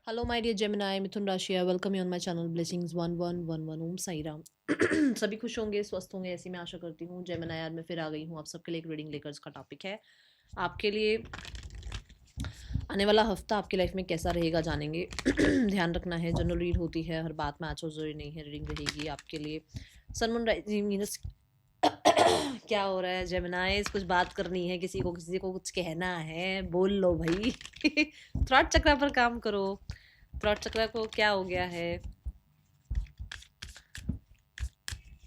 Hello, my dear Gemini, Mithun Rashi. I welcome you on my channel Blessings 1111 ओम साई राम। सभी खुश होंगे, स्वस्थ होंगे, ऐसी मैं आशा करती हूँ। जेमिनी यार मैं फिर आ गई हूँ आप सबके लिए एक रीडिंग लेकर। इसका टॉपिक है आपके लिए आने वाला हफ्ता आपकी लाइफ में कैसा रहेगा, जानेंगे। ध्यान रखना है, जनरल रीड होती है, हर बात मैच हो जरूरी नहीं है। रीडिंग रहेगी आपके लिए सन मून राइजिंग मीनस क्या हो रहा है जेमिनाइज, कुछ बात करनी है, किसी को कुछ कहना है, बोल लो भाई। थ्रॉट चक्र पर काम करो। थ्रॉट चक्र को क्या हो गया है,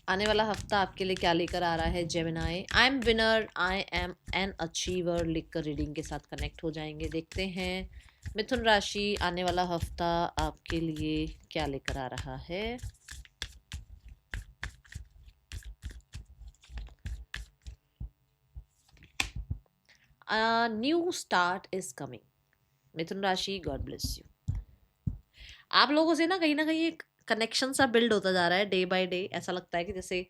आने वाला हफ्ता आपके लिए क्या लेकर आ रहा है Gemini. I am winner, I am an achiever लिखकर रीडिंग के साथ कनेक्ट हो जाएंगे। देखते हैं मिथुन राशि आने वाला हफ्ता आपके लिए क्या लेकर आ रहा है। New start is coming. Mithun राशि, गॉड ब्लेस यू। आप लोगों से ना कहीं एक कनेक्शन सा बिल्ड होता जा रहा है डे बाय डे। ऐसा लगता है कि जैसे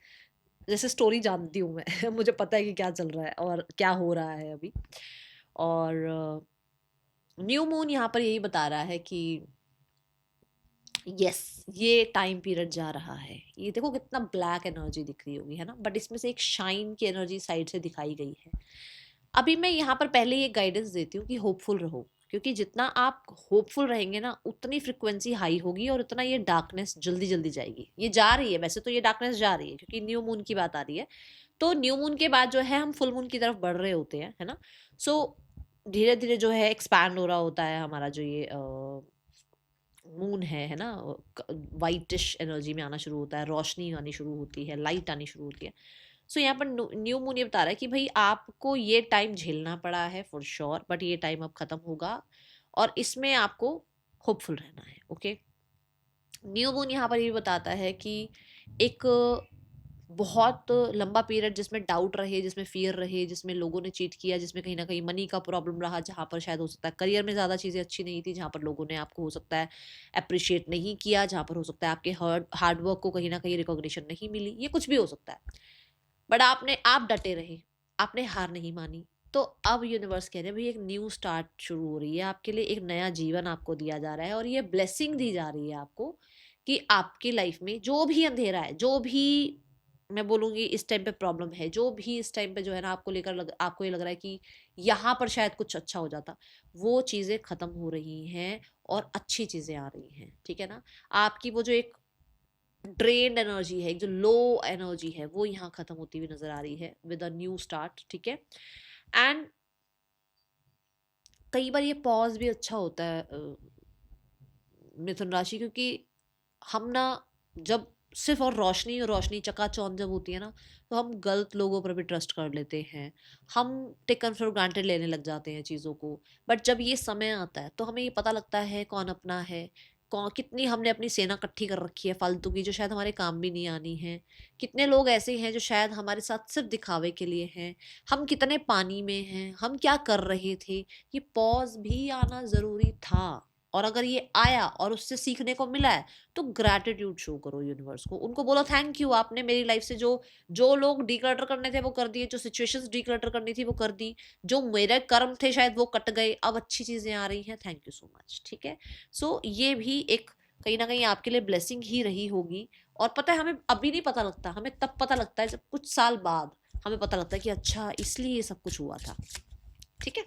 जैसे स्टोरी जानती हूँ मैं। मुझे पता है कि क्या चल रहा है और क्या हो रहा है अभी। और न्यू मून यहाँ पर यही बता रहा है कि यस, ये टाइम पीरियड जा रहा है। ये देखो कितना ब्लैक एनर्जी दिख रही होगी, है ना, बट इसमें से एक शाइन की एनर्जी साइड से दिखाई गई है। अभी मैं यहाँ पर पहले ये गाइडेंस देती हूँ कि होपफुल रहो, क्योंकि जितना आप होपफुल रहेंगे ना उतनी फ्रिक्वेंसी हाई होगी और उतना ये डार्कनेस जल्दी जल्दी जाएगी। ये जा रही है, वैसे तो ये डार्कनेस जा रही है क्योंकि न्यू मून की बात आ रही है। तो न्यू मून के बाद जो है हम फुल मून की तरफ बढ़ रहे होते हैं, है ना। सो धीरे धीरे जो है एक्सपैंड हो रहा होता है हमारा जो ये मून है ना। वाइटिश एनर्जी में आना शुरू होता है, रोशनी आनी शुरू होती है, लाइट आनी शुरू होती है। सो यहाँ पर न्यू मून ये बता रहा है कि भाई आपको ये टाइम झेलना पड़ा है फॉर श्योर, बट ये टाइम अब खत्म होगा और इसमें आपको होपफुल रहना है। ओके। न्यू मून यहाँ पर ये बताता है कि एक बहुत लंबा पीरियड जिसमें डाउट रहे, जिसमें फियर रहे, जिसमें लोगों ने चीट किया, जिसमें कहीं ना कहीं मनी का प्रॉब्लम रहा, जहाँ पर शायद हो सकता है करियर में ज़्यादा चीज़ें अच्छी नहीं थी, जहाँ पर लोगों ने आपको हो सकता है अप्रिशिएट नहीं किया, जहाँ पर हो सकता है आपके हार्डवर्क को कहीं ना कहीं रिकॉग्निशन नहीं मिली, ये कुछ भी हो सकता है। बट आप डटे रहे, आपने हार नहीं मानी। तो अब यूनिवर्स कह रहे हैं भाई एक न्यू स्टार्ट शुरू हो रही है आपके लिए, एक नया जीवन आपको दिया जा रहा है और ये ब्लेसिंग दी जा रही है आपको कि आपकी लाइफ में जो भी अंधेरा है, जो भी मैं बोलूंगी इस टाइम पे प्रॉब्लम है, जो भी इस टाइम पे जो है ना आपको ये लग रहा है कि यहाँ पर शायद कुछ अच्छा हो जाता, वो चीज़ें खत्म हो रही हैं और अच्छी चीज़ें आ रही हैं। ठीक है ना। आपकी वो जो एक ड्रेन्ड एनर्जी है, एक जो लो एनर्जी है, वो यहाँ खत्म होती हुई नजर आ रही है विद अ न्यू स्टार्ट। ठीक है। एंड कई बार ये पॉज भी अच्छा होता है मिथुन राशि, क्योंकि हम ना जब सिर्फ और रोशनी चकाचौंध जब होती है ना, तो हम गलत लोगों पर भी ट्रस्ट कर लेते हैं। हम टेकन फॉर ग्रांटेड लेने लग जाते हैं चीज़ों को। बट जब ये समय आता है तो हमें ये पता लगता है कौन अपना है, कौन कितनी हमने अपनी सेना इकट्ठी कर रखी है फालतू की, जो शायद हमारे काम भी नहीं आनी है। कितने लोग ऐसे हैं जो शायद हमारे साथ सिर्फ दिखावे के लिए हैं। हम कितने पानी में हैं, हम क्या कर रहे थे, ये पॉज भी आना ज़रूरी था। और अगर ये आया और उससे सीखने को मिला है तो ग्रैटिट्यूड शो करो यूनिवर्स को, उनको बोलो थैंक यू, आपने मेरी लाइफ से जो जो लोग डिक्लटर करने थे वो कर दिए, जो सिचुएशंस डिक्लटर करनी थी वो कर दी, जो मेरे कर्म थे शायद वो कट गए, अब अच्छी चीजें आ रही हैं, थैंक यू सो मच। ठीक है। सो ये भी एक कहीं ना कहीं आपके लिए ब्लेसिंग ही रही होगी। और पता है हमें अभी नहीं पता लगता, हमें तब पता लगता है जब कुछ साल बाद हमें पता लगता है कि अच्छा इसलिए ये सब कुछ हुआ था। ठीक है।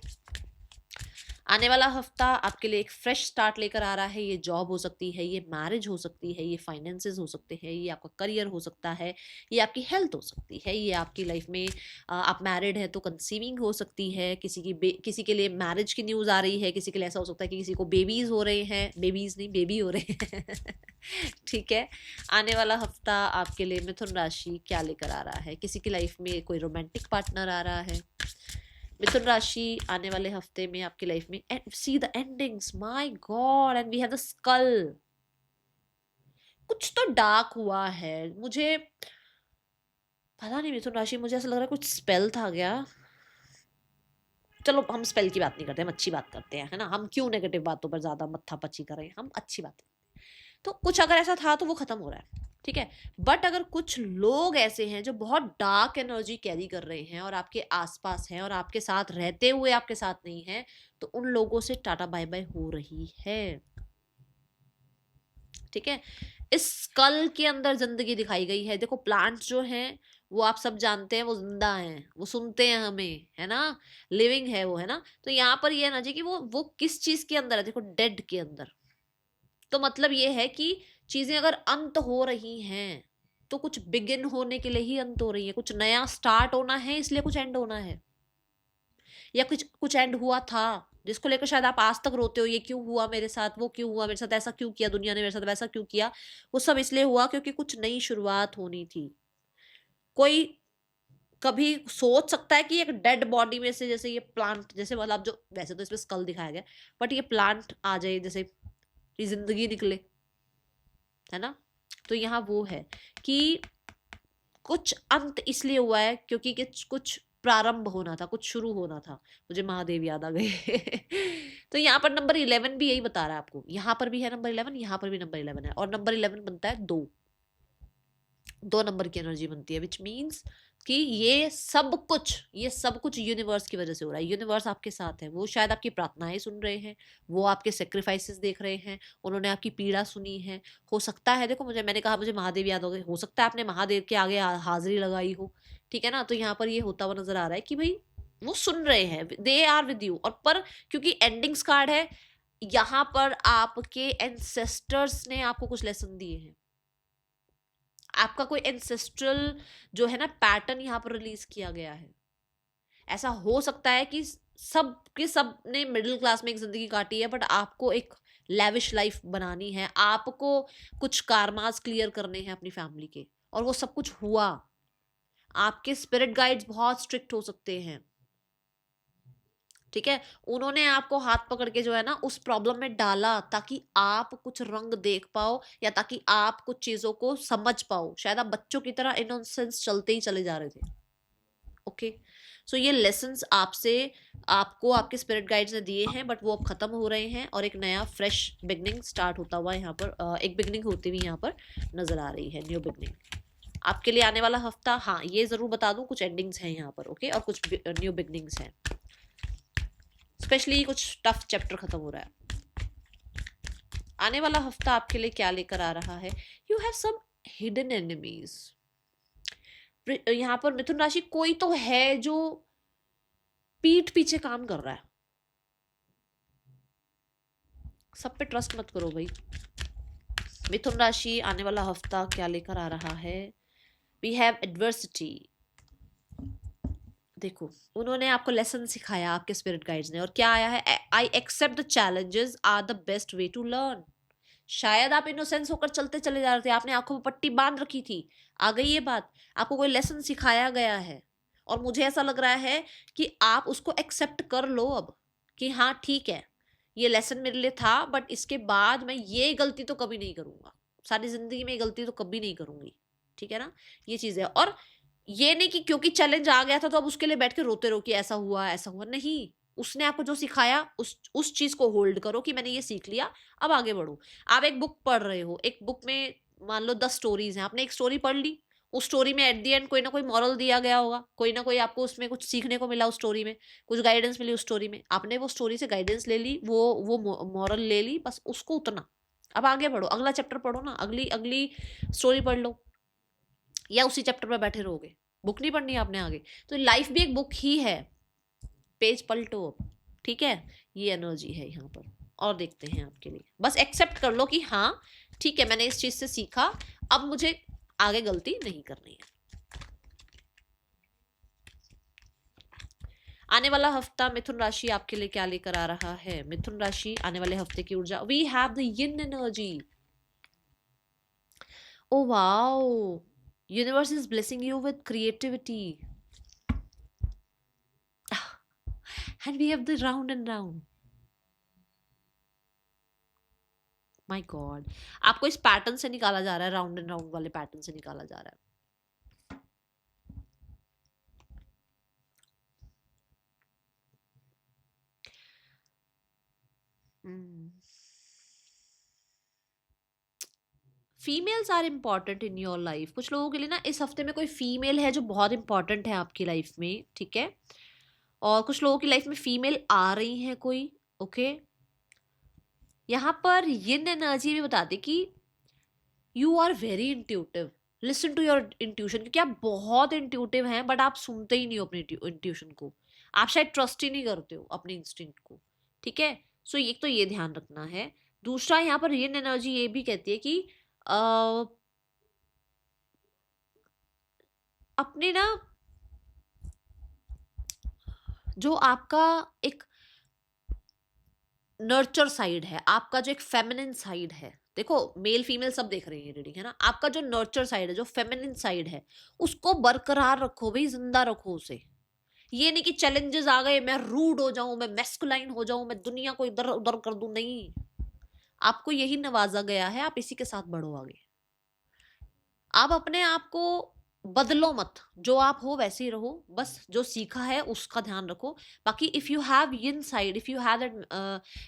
आने वाला हफ्ता आपके लिए एक फ्रेश स्टार्ट लेकर आ रहा है। ये जॉब हो सकती है, ये मैरिज हो सकती है, ये फाइनेंसेस हो सकते हैं, ये आपका करियर हो सकता है, ये आपकी हेल्थ हो सकती है, ये आपकी लाइफ में आप मैरिड है तो कंसीविंग हो सकती है, किसी के लिए मैरिज की न्यूज़ आ रही है, किसी के लिए ऐसा हो सकता है कि किसी को बेबीज हो रहे हैं, बेबीज नहीं बेबी हो रहे हैं। ठीक है। आने वाला हफ्ता आपके लिए मिथुन राशि क्या लेकर आ रहा है। किसी की लाइफ में कोई रोमांटिक पार्टनर आ रहा है। मिथुन राशि आने वाले हफ्ते में आपकी लाइफ में see the endings, my god, and we have the skull. कुछ तो डार्क हुआ है, मुझे पता नहीं मिथुन राशि, मुझे ऐसा लग रहा है कुछ स्पेल था क्या। चलो हम स्पेल की बात नहीं करते, हम अच्छी बात करते हैं, है ना। हम क्यों नेगेटिव बातों पर ज्यादा मत्था पची करें, हम अच्छी बात। तो कुछ अगर ऐसा था तो वो खत्म हो रहा है। ठीक है। बट अगर कुछ लोग ऐसे हैं जो बहुत डार्क एनर्जी कैरी कर रहे हैं और आपके आसपास हैं और आपके साथ रहते हुए आपके साथ नहीं है, तो उन लोगों से टाटा बाय बाय हो रही है। ठीक है, इस स्कल के अंदर जिंदगी दिखाई गई है। देखो प्लांट्स जो हैं वो आप सब जानते हैं, वो जिंदा हैं, वो सुनते हैं हमें, है ना, लिविंग है वो, है ना। तो यहाँ पर ये है ना जी कि वो किस चीज के अंदर है, देखो डेड के अंदर। तो मतलब ये है कि चीजें अगर अंत हो रही हैं तो कुछ बिगिन होने के लिए ही अंत हो रही है, कुछ नया स्टार्ट होना है इसलिए कुछ एंड होना है, या कुछ कुछ एंड हुआ था जिसको लेकर शायद आप आज तक रोते हो, ये क्यों हुआ मेरे साथ, वो क्यों हुआ मेरे साथ, ऐसा क्यों किया दुनिया ने मेरे साथ, वैसा क्यों किया। वो सब इसलिए हुआ क्योंकि कुछ नई शुरुआत होनी थी। कोई कभी सोच सकता है कि एक डेड बॉडी में से, जैसे ये प्लांट, जैसे मतलब जो वैसे तो इसमें स्कल दिखाया गया, बट ये प्लांट आ जाए, जैसे ये जिंदगी निकले, है ना। तो यहाँ वो है कि कुछ अंत इसलिए हुआ है क्योंकि कुछ प्रारंभ होना था, कुछ शुरू होना था। मुझे महादेव याद आ गए तो यहाँ पर नंबर 11 भी यही बता रहा है आपको, यहाँ पर भी है नंबर 11, यहाँ पर भी नंबर 11 है, और नंबर 11 बनता है 2 नंबर की एनर्जी बनती है, विच मीन्स कि ये सब कुछ यूनिवर्स की वजह से हो रहा है। यूनिवर्स आपके साथ है, वो शायद आपकी प्रार्थनाएं सुन रहे हैं, वो आपके सेक्रीफाइसेस देख रहे हैं, उन्होंने आपकी पीड़ा सुनी है। हो सकता है, देखो मैंने कहा मुझे महादेव याद हो गए, हो सकता है आपने महादेव के आगे हाजिरी लगाई हो, ठीक है ना। तो यहाँ पर ये होता हुआ नजर आ रहा है कि भाई वो सुन रहे हैं, दे आर विद यू। और पर क्योंकि एंडिंग्स कार्ड है, यहाँ पर आपके एंसेस्टर्स ने आपको कुछ लेसन दिए हैं, आपका कोई एंसेस्ट्रल जो है ना पैटर्न यहाँ पर रिलीज किया गया है। ऐसा हो सकता है कि सब ने मिडिल क्लास में एक जिंदगी काटी है, बट आपको एक लैविश लाइफ बनानी है, आपको कुछ कारमास क्लियर करने हैं अपनी फैमिली के, और वो सब कुछ हुआ। आपके स्पिरिट गाइड्स बहुत स्ट्रिक्ट हो सकते हैं, ठीक है। उन्होंने आपको हाथ पकड़ के जो है ना उस प्रॉब्लम में डाला ताकि आप कुछ रंग देख पाओ, या ताकि आप कुछ चीजों को समझ पाओ। शायद आप बच्चों की तरह इनोसेंस चलते ही चले जा रहे थे। ओके, सो ये लेसन्स आपको आपके स्पिरिट गाइड्स ने दिए हैं, बट वो अब खत्म हो रहे हैं और एक नया फ्रेश बिगनिंग स्टार्ट होता हुआ यहाँ पर, एक बिगनिंग होती हुई यहाँ पर नजर आ रही है, न्यू बिगनिंग आपके लिए आने वाला हफ्ता। हाँ, ये जरूर बता दूं, कुछ एंडिंग्स हैं यहाँ पर, ओके, और कुछ न्यू बिगनिंग्स हैं, स्पेशली कुछ टफ चैप्टर खत्म हो रहा है। आने वाला हफ्ता आपके लिए क्या लेकर आ रहा है? You have some hidden enemies. यहां पर मिथुन राशि कोई तो है जो पीठ पीछे काम कर रहा है। सब पे ट्रस्ट मत करो भाई। मिथुन राशि आने वाला हफ्ता क्या लेकर आ रहा है? We have adversity. देखो, उन्होंने आपको लेसन सिखाया, आपके स्पिरिट गाइड्स ने, और क्या आया है? I accept the challenges are the best way to learn. शायद आप इनोसेंस होकर चलते चले जा रहे थे, आपने आंखों में पट्टी बांध रखी थी, आ गई ये बात, आपको कोई लेसन सिखाया गया है, और मुझे ऐसा लग रहा है कि आप उसको एक्सेप्ट कर लो अब, कि हाँ ठीक है, ये लेसन मेरे लिए था, बट इसके बाद मैं ये गलती तो कभी नहीं करूंगा, सारी जिंदगी में ये गलती तो कभी नहीं करूंगी, ठीक है ना। ये चीज है, और ये नहीं कि क्योंकि चैलेंज आ गया था तो अब उसके लिए बैठ के रोते रहो कि ऐसा हुआ, नहीं। उसने आपको जो सिखाया उस चीज को होल्ड करो कि मैंने ये सीख लिया, अब आगे बढ़ो। आप एक बुक पढ़ रहे हो, एक बुक में मान लो 10 स्टोरीज हैं, आपने एक स्टोरी पढ़ ली, उस स्टोरी में एट दी एंड कोई ना कोई मॉरल दिया गया होगा, कोई ना कोई आपको उसमें कुछ सीखने को मिला, उस स्टोरी में कुछ गाइडेंस मिली, उस स्टोरी में आपने वो स्टोरी से गाइडेंस ले ली, वो मॉरल ले ली, बस उसको उतना, अब आगे बढ़ो, अगला चैप्टर पढ़ो ना, अगली अगली स्टोरी पढ़ लो, या उसी चैप्टर में बैठे रहोगे, बुक नहीं पढ़नी आपने आगे। तो लाइफ भी एक बुक ही है, पेज पलटो अब, ठीक है। ये एनर्जी है यहाँ पर, और देखते हैं आपके लिए, बस एक्सेप्ट कर लो कि हाँ ठीक है, मैंने इस चीज से सीखा, अब मुझे आगे गलती नहीं करनी है। आने वाला हफ्ता मिथुन राशि आपके लिए क्या लेकर आ रहा है? मिथुन राशि आने वाले हफ्ते की ऊर्जा, we have the yin energy. Oh wow, universe is blessing you with creativity and we have the round and round. My god, आपको इस पैटर्न से निकाला जा रहा है, राउंड एंड राउंड वाले पैटर्न से निकाला जा रहा है। Females are important in your life. कुछ लोगों के लिए ना इस हफ्ते में कोई फीमेल है जो बहुत इंपॉर्टेंट है आपकी लाइफ में, ठीक है। और कुछ लोगों की लाइफ में फीमेल आ रही है कोई, ओके। यहाँ पर यिन एनर्जी भी बताती कि you are very intuitive, listen to your intuition, क्योंकि आप बहुत इंट्यूटिव हैं बट आप सुनते ही नहीं हो अपनी इंट्यूशन को, आप शायद ट्रस्ट ही नहीं करते हो अपने इंस्टिंक्ट को, ठीक है। सो एक तो ये ध्यान रखना है। दूसरा यहाँ पर यिन एनर्जी ये भी कहती है कि अपने ना जो आपका एक नर्चर साइड है, आपका जो एक फेमिनिन साइड है, देखो मेल फीमेल सब देख रही है रीडिंग, है ना, आपका जो नर्चर साइड है, जो फेमिनिन साइड है, उसको बरकरार रखो भाई, जिंदा रखो उसे। ये नहीं कि चैलेंजेस आ गए मैं रूड हो जाऊं, मैं मैस्कुलाइन हो जाऊं, मैं दुनिया को इधर उधर कर दूं, नहीं, आपको यही नवाजा गया है, आप इसी के साथ बढ़ो आगे। आप अपने आप को बदलो मत, जो आप हो वैसे ही रहो, बस जो सीखा है उसका ध्यान रखो। बाकी if you have in side, if you have that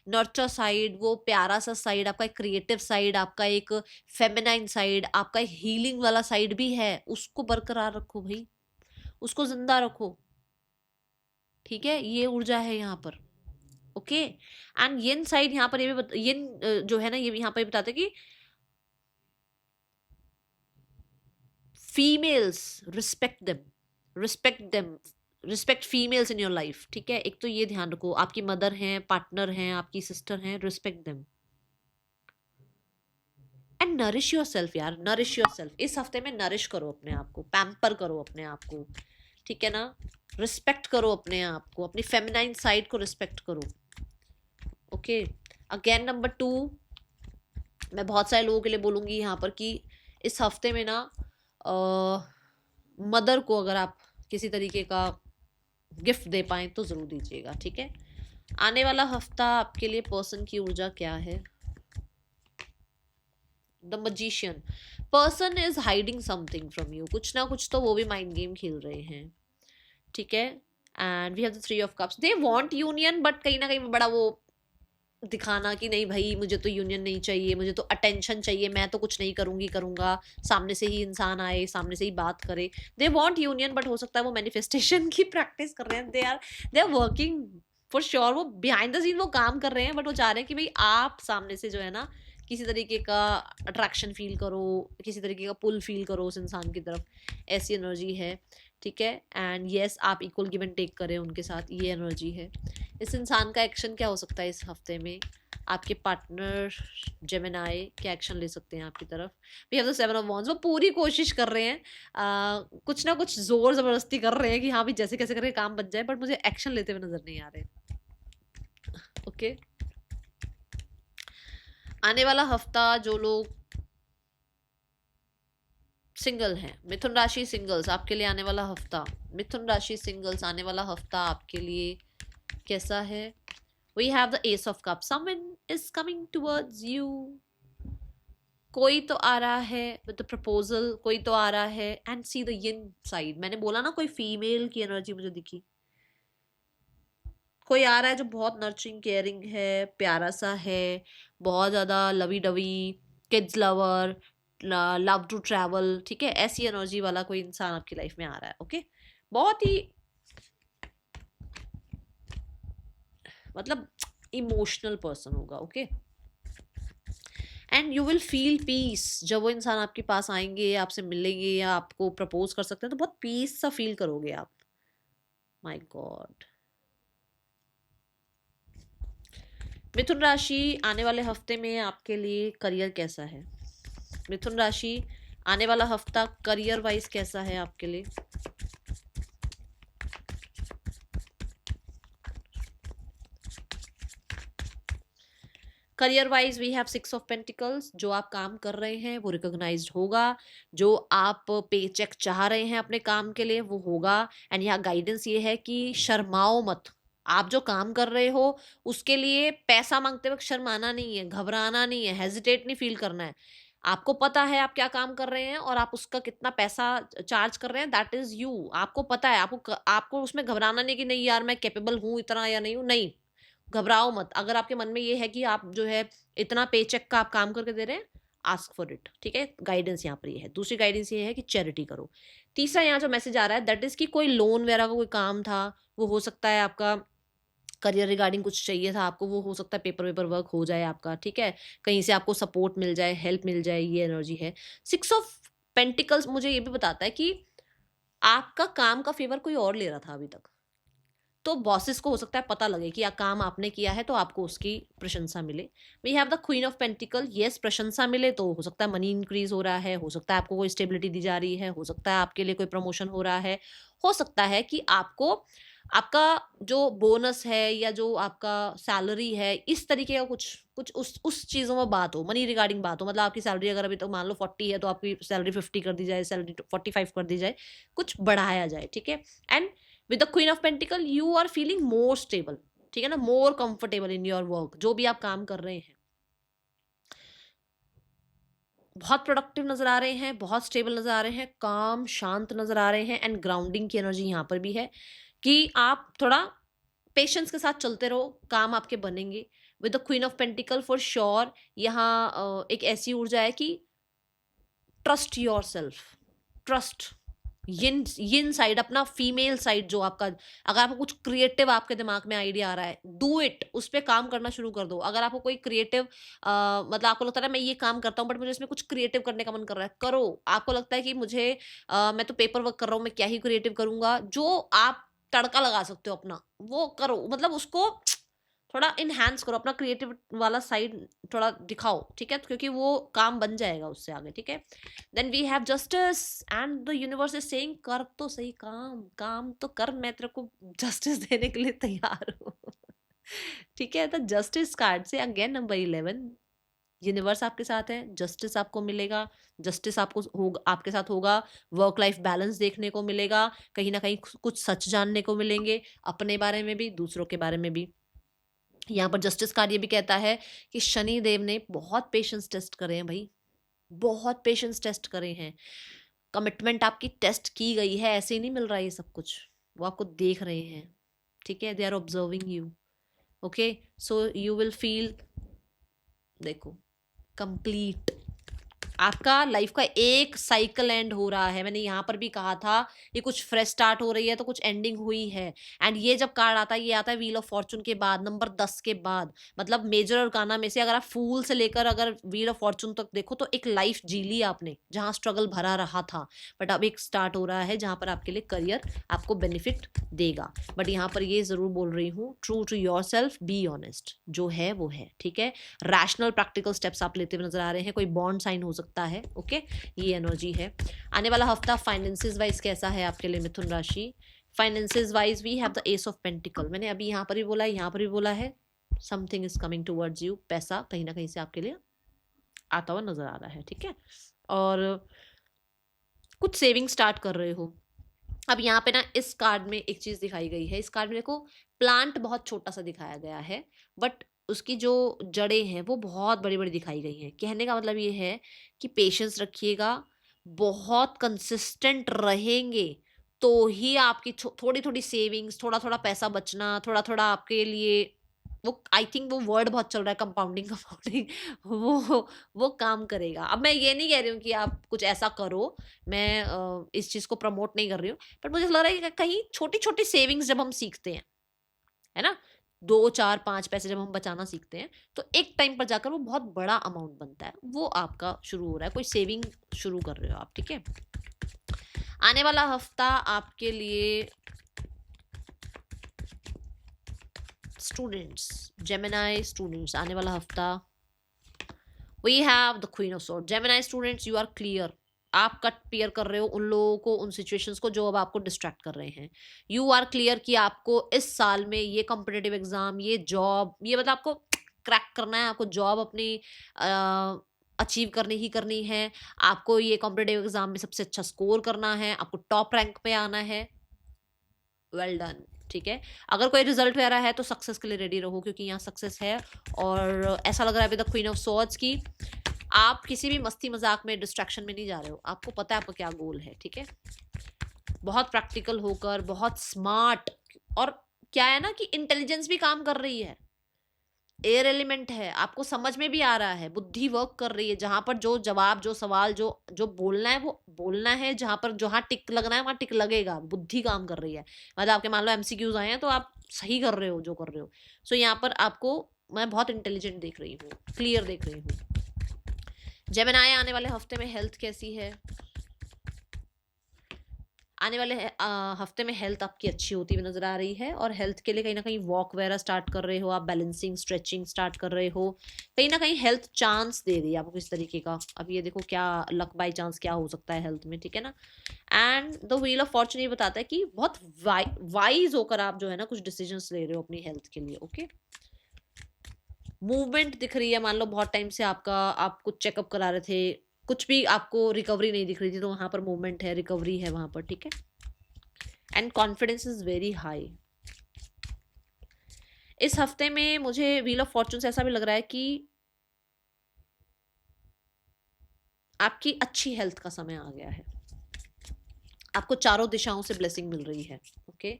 nurture side, वो प्यारा सा साइड, आपका एक क्रिएटिव साइड, आपका एक फेमिनाइन साइड, आपका एक हीलिंग वाला साइड भी है, उसको बरकरार रखो भाई, उसको जिंदा रखो, ठीक है। ये ऊर्जा है यहाँ पर, ओके। एंड यिन साइड यहाँ पर ये भी यिन जो है ना, ये यहाँ पर बताते कि females respect them, respect them, respect females in your life, ठीक है। एक तो ये ध्यान रखो, आपकी मदर हैं, पार्टनर हैं, आपकी सिस्टर हैं, respect them and nourish your self यार, नरिश योर सेल्फ। इस हफ्ते में नरिश करो अपने आप को, पैम्पर करो अपने आप को, ठीक है ना, रिस्पेक्ट करो अपने आप को, अपनी फेमिनाइन साइड को रिस्पेक्ट करो, ओके। अगेन नंबर 2, मैं बहुत सारे लोगों के लिए बोलूंगी यहाँ पर कि इस हफ्ते में ना मदर को अगर आप किसी तरीके का गिफ्ट दे पाएं तो जरूर दीजिएगा, ठीक है। आने वाला हफ्ता आपके लिए पर्सन की ऊर्जा क्या है? The magician, person is hiding something from you, कुछ ना कुछ तो वो भी माइंड गेम खेल रहे हैं, ठीक है। And we have the 3 of cups, they want union, but कहीं ना कहीं बड़ा वो दिखाना कि नहीं भाई मुझे तो यूनियन नहीं चाहिए, मुझे तो अटेंशन चाहिए, मैं तो कुछ नहीं करूंगा, सामने से ही इंसान आए, सामने से ही बात करे। दे वांट यूनियन, बट हो सकता है वो मैनिफेस्टेशन की प्रैक्टिस कर रहे हैं, they are working for sure, वो बिहाइंड द सीन वो काम कर रहे हैं, बट वो चाह रहे हैं कि भाई आप सामने से जो है ना किसी तरीके का अट्रैक्शन फील करो, किसी तरीके का पुल फील करो उस इंसान की तरफ, ऐसी एनर्जी है, ठीक है। एंड येस आप इक्वल गिव एंड टेक करें उनके साथ, ये एनर्जी है। इस इंसान का एक्शन क्या हो सकता है इस हफ्ते में? आपके पार्टनर जेमिनाई क्या एक्शन ले सकते हैं आपकी तरफ? We have the 7 of wands, वो पूरी कोशिश कर रहे हैं, कुछ ना कुछ जोर जबरदस्ती कर रहे हैं कि हाँ भी जैसे कैसे करके काम बच जाए, बट मुझे एक्शन लेते हुए नजर नहीं आ रहे, ओके। आने वाला हफ्ता जो लोग सिंगल हैं, मिथुन राशि सिंगल्स, आपके लिए आने वाला हफ्ता, मिथुन राशि सिंगल्स आने वाला हफ्ता आपके लिए कैसा है? We have the ace of cup, someone is coming towards you, कोई तो आ रहा है विद द प्रपोजल, कोई तो आ रहा है। And see the yin side, मैंने बोला ना कोई फीमेल की एनर्जी मुझे दिखी, कोई आ रहा है जो बहुत नर्चरिंग केयरिंग है, प्यारा सा है, बहुत ज्यादा lovey dovey, kids lover, love to travel, ठीक है, ऐसी एनर्जी वाला कोई इंसान आपकी लाइफ में आ रहा है, ओके। बहुत ही मतलब इमोशनल पर्सन होगा, okay. And you will feel peace, जब वो इंसान आपके पास आएंगे, आपसे मिलेंगे या आपको प्रपोज कर सकते हैं, तो बहुत पीस सा फील करोगे आप, माय गॉड। मिथुन राशि आने वाले हफ्ते में आपके लिए करियर कैसा है? मिथुन राशि आने वाला हफ्ता करियर वाइज कैसा है आपके लिए? Career wise we have 6 of pentacles, जो आप काम कर रहे हैं वो रिकॉग्नाइज्ड होगा, जो आप पे चेक चाह रहे हैं अपने काम के लिए वो होगा। एंड यहाँ गाइडेंस ये है कि शर्माओ मत, आप जो काम कर रहे हो उसके लिए पैसा मांगते वक्त शर्माना नहीं है, घबराना नहीं है, हेजिटेट नहीं फील करना है। आपको पता है आप क्या काम कर रहे हैं और आप उसका कितना पैसा चार्ज कर रहे हैं, दैट इज यू, आपको पता है, आपको उसमें घबराना नहीं कि नहीं यार मैं कैपेबल हूँ इतना या नहीं हूँ, नहीं, घबराओ मत। अगर आपके मन में ये है कि आप जो है इतना पे चेक का आप काम करके दे रहे हैं, आस्क फॉर इट, ठीक है। गाइडेंस यहाँ पर ये है। दूसरी गाइडेंस ये है कि चैरिटी करो। तीसरा यहाँ जो मैसेज आ रहा है दैट इज कि कोई लोन वगैरह का कोई काम था, वो हो सकता है आपका करियर रिगार्डिंग कुछ चाहिए था आपको, वो हो सकता है पेपर वेपर वर्क हो जाए आपका, ठीक है, कहीं से आपको सपोर्ट मिल जाए, हेल्प मिल जाए, ये एनर्जी है। 6 ऑफ पेंटिकल्स मुझे ये भी बताता है कि आपका काम का फेवर कोई और ले रहा था अभी तक, तो बॉसेस को हो सकता है पता लगे कि काम आपने किया है तो आपको उसकी प्रशंसा मिले। We have the queen of pentacle, yes प्रशंसा मिले तो हो सकता है मनी इंक्रीज हो रहा है, हो सकता है आपको कोई स्टेबिलिटी दी जा रही है, हो सकता है आपके लिए कोई प्रमोशन हो रहा है, हो सकता है कि आपको आपका जो बोनस है या जो आपका सैलरी है इस तरीके का कुछ कुछ उस चीज़ों में बात हो, मनी रिगार्डिंग बात हो, मतलब आपकी सैलरी अगर अभी तो मान लो 40 है तो आपकी सैलरी 50 कर दी जाए, सैलरी 45 कर दी जाए, कुछ बढ़ाया जाए, ठीक है। And with the queen of pentacle you are feeling more stable, ठीक है ना, more comfortable in your work, जो भी आप काम कर रहे हैं बहुत प्रोडक्टिव नजर आ रहे हैं, बहुत स्टेबल नजर आ रहे हैं, काम शांत नजर आ रहे हैं। एंड ग्राउंडिंग की एनर्जी यहाँ पर भी है कि आप थोड़ा पेशेंस के साथ चलते रहो, काम आपके बनेंगे। With the queen of pentacle for sure यहाँ एक ऐसी ऊर्जा है कि trust your self, trust yin side, अपना फीमेल साइड जो आपका, अगर आपको कुछ क्रिएटिव आपके दिमाग में आइडिया आ रहा है, डू इट, उस पर काम करना शुरू कर दो। अगर आपको कोई क्रिएटिव मतलब आपको लगता है मैं ये काम करता हूँ बट मुझे इसमें कुछ क्रिएटिव करने का मन कर रहा है, करो। आपको लगता है कि मुझे मैं तो पेपर वर्क कर रहा हूँ, मैं क्या ही क्रिएटिव करूंगा, जो आप तड़का लगा सकते हो अपना वो करो, मतलब उसको थोड़ा इनहैंस करो, अपना क्रिएटिव वाला साइड थोड़ा दिखाओ, ठीक है, क्योंकि वो काम बन जाएगा उससे आगे, ठीक है। Then we have justice and the universe is saying कर तो सही काम, काम तो कर, मैं तेरे को जस्टिस देने के लिए तैयार हूँ ठीक है। तो जस्टिस कार्ड से अगेन नंबर 11, यूनिवर्स आपके साथ है, जस्टिस आपको मिलेगा, जस्टिस आपको होगा, आपके साथ होगा, वर्क लाइफ बैलेंस देखने को मिलेगा, कहीं ना कहीं कुछ सच जानने को मिलेंगे, अपने बारे में भी दूसरों के बारे में भी। यहाँ पर जस्टिस कार्ड ये भी कहता है कि शनि देव ने बहुत पेशेंस टेस्ट करे हैं भाई, बहुत पेशेंस टेस्ट करे हैं, कमिटमेंट आपकी टेस्ट की गई है, ऐसे ही नहीं मिल रहा है ये सब कुछ, वो आपको देख रहे हैं, ठीक है, they are observing you, okay. So you will feel, देखो, कंप्लीट, आपका लाइफ का एक साइकिल एंड हो रहा है। मैंने यहाँ पर भी कहा था ये कुछ फ्रेश स्टार्ट हो रही है तो कुछ एंडिंग हुई है। एंड ये जब कार्ड आता है, ये आता है व्हील ऑफ फॉर्चून के बाद, नंबर 10 के बाद, मतलब मेजर और गाना में से अगर आप फूल से लेकर अगर व्हील ऑफ फॉर्चून तक देखो तो एक लाइफ जी ली आपने जहाँ स्ट्रगल भरा रहा था, बट अब एक स्टार्ट हो रहा है जहाँ पर आपके लिए करियर आपको बेनिफिट देगा। बट यहाँ पर ये जरूर बोल रही हूँ, true to yourself, be honest, जो है वो है, ठीक है। रैशनल प्रैक्टिकल स्टेप्स आप लेते हुए नजर आ रहे हैं, कोई बॉन्ड साइन हो सकता है, ओके, ये एनर्जी है। आने वाला हफ्ता फाइनेंसेस वाइज कैसा है आपके लिए मिथुन राशि? Finances wise we have the ace of pentacle, मैंने अभी यहाँ पर भी बोला है, यहाँ पर भी बोला है, something is coming towards you, पैसा कहीं ना कहीं से आपके लिए आता हुआ नजर आ रहा है, ठीक है, और कुछ सेविंग स्टार्ट कर रहे हो। अब यहाँ पे ना इस कार्ड में एक चीज दिखाई गई है, इस कार्ड में देखो प्लांट बहुत छोटा सा दिखाया गया है, बट उसकी जो जड़ें हैं वो बहुत बड़ी बड़ी दिखाई गई हैं। कहने का मतलब ये है कि पेशेंस रखिएगा, बहुत कंसिस्टेंट रहेंगे तो ही आपकी थोड़ी थोड़ी सेविंग्स, थोड़ा थोड़ा पैसा बचना, थोड़ा थोड़ा आपके लिए, वो आई थिंक वो वर्ड बहुत चल रहा है, कंपाउंडिंग कंपाउंडिंग वो काम करेगा। अब मैं ये नहीं कह रही हूँ कि आप कुछ ऐसा करो, मैं इस चीज को प्रमोट नहीं कर रही हूँ, बट मुझे लग रहा है कि कहीं छोटी छोटी सेविंग्स जब हम सीखते हैं, है ना, 2 4 5 पैसे जब हम बचाना सीखते हैं तो एक टाइम पर जाकर वो बहुत बड़ा अमाउंट बनता है, वो आपका शुरू हो रहा है, कोई सेविंग शुरू कर रहे हो आप, ठीक है। आने वाला हफ्ता आपके लिए स्टूडेंट्स, जेमिनाई स्टूडेंट्स, आने वाला हफ्ता we have the queen of sword. Gemini students, you are clear, आप कट क्लियर कर रहे हो उन लोगों को, उन सिचुएशंस को जो अब आपको डिस्ट्रैक्ट कर रहे हैं। यू आर क्लियर कि आपको इस साल में ये कॉम्पिटिटिव एग्जाम, ये जॉब, ये मतलब आपको क्रैक करना है, आपको जॉब अपनी अचीव करनी ही करनी है, आपको ये कॉम्पिटिटिव एग्जाम में सबसे अच्छा स्कोर करना है, आपको टॉप रैंक पे आना है, वेल डन, ठीक है। अगर कोई रिजल्ट वगैरह है तो सक्सेस के लिए रेडी रहो, क्योंकि यहाँ सक्सेस है, और ऐसा लग रहा है with the queen of swords की आप किसी भी मस्ती मजाक में, डिस्ट्रैक्शन में नहीं जा रहे हो, आपको पता है आपका क्या गोल है, ठीक है। बहुत प्रैक्टिकल होकर, बहुत स्मार्ट, और क्या है ना कि इंटेलिजेंस भी काम कर रही है, एयर एलिमेंट है, आपको समझ में भी आ रहा है, बुद्धि वर्क कर रही है, जहां पर जो जवाब, जो सवाल, जो जो बोलना है वो बोलना है, जहां पर जहां टिक लगना है वहां टिक लगेगा, बुद्धि काम कर रही है। मतलब आपके मान लो एमसीक्यूज आए हैं तो आप सही कर रहे हो जो कर रहे हो। सो यहाँ पर आपको मैं बहुत इंटेलिजेंट देख रही हूँ, क्लियर देख रही हूँ। जेमिनी आने वाले हफ्ते में हेल्थ कैसी है? आने वाले हफ्ते में हेल्थ आपकी अच्छी होती हुई नजर आ रही है, और हेल्थ के लिए कहीं ना कहीं वॉक वगैरह स्टार्ट कर रहे हो आप, बैलेंसिंग स्ट्रेचिंग स्टार्ट कर रहे हो, कहीं ना कहीं हेल्थ चांस दे रही है आपको किस तरीके का। अब ये देखो क्या लक बाई चांस क्या हो सकता है हेल्थ में, ठीक है ना। And the wheel of Fortune ये बताता है कि बहुत वाइज होकर आप जो है ना कुछ डिसीजंस ले रहे हो अपनी हेल्थ के लिए। ओके, मूवमेंट दिख रही है, मान लो बहुत टाइम से आपका, आप कुछ चेकअप करा रहे थे, कुछ भी आपको रिकवरी नहीं दिख रही थी, तो वहां पर मूवमेंट है, रिकवरी है वहां पर, ठीक है। And confidence is very high. इस हफ्ते में मुझे व्हील ऑफ फॉर्चून से ऐसा भी लग रहा है कि आपकी अच्छी हेल्थ का समय आ गया है, आपको चारों दिशाओं से ब्लेसिंग मिल रही है। ओके,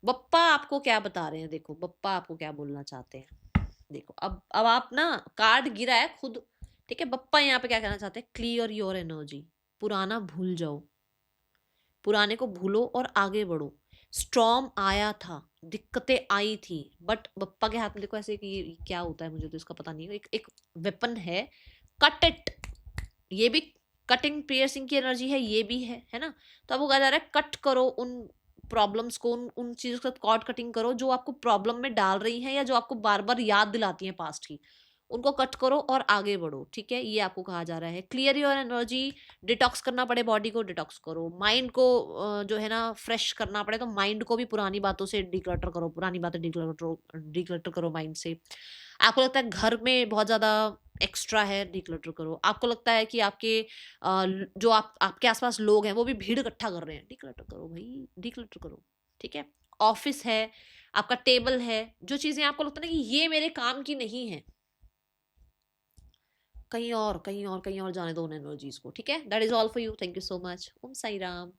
बप्पा आपको क्या बता रहे हैं, देखो बप्पा आपको क्या बोलना चाहते हैं। देखो अब आप ना, कार्ड गिरा है खुद, ठीक है। बप्पा यहाँ पे क्या कहना चाहते हैं, क्लियर योर एनर्जी, पुराना भूल जाओ, पुराने को भूलो और आगे बढ़ो। स्टॉर्म आया था, दिक्कतें आई थी, बट बप्पा के हाथ में देखो ऐसे कि ये क्या होता है मुझे तो इसका पता नहीं है, एक वेपन है, कट इट। ये भी कटिंग पियर्सिंग की एनर्जी है, ये भी है ना। तो अब वो कहा जा रहा है कट करो उन प्रॉब्लम्स को, उन चीजों के साथ कॉर्ड कटिंग करो जो आपको प्रॉब्लम में डाल रही हैं, या जो आपको बार बार याद दिलाती हैं पास्ट की, उनको कट करो और आगे बढ़ो, ठीक है। ये आपको कहा जा रहा है, क्लियर योर एनर्जी, डिटॉक्स करना पड़े बॉडी को डिटॉक्स करो, माइंड को जो है ना फ्रेश करना पड़े तो माइंड को भी पुरानी बातों से डिक्लटर करो, पुरानी बातें डिक्लटर करो माइंड से। आपको लगता है घर में बहुत ज्यादा एक्स्ट्रा है, डिक्लटर करो। आपको लगता है कि आपके जो आपके आसपास लोग हैं वो भी भीड़ इकट्ठा कर रहे हैं, डिक्लटर करो भाई, डिक्लटर करो, ठीक है। ऑफिस है, आपका टेबल है, जो चीजें आपको लगता है ना कि ये मेरे काम की नहीं है, कहीं और कहीं और कहीं और जाने दो उन एनर्जीज को, ठीक है। That is all for you, thank you so much, Om Sai Ram.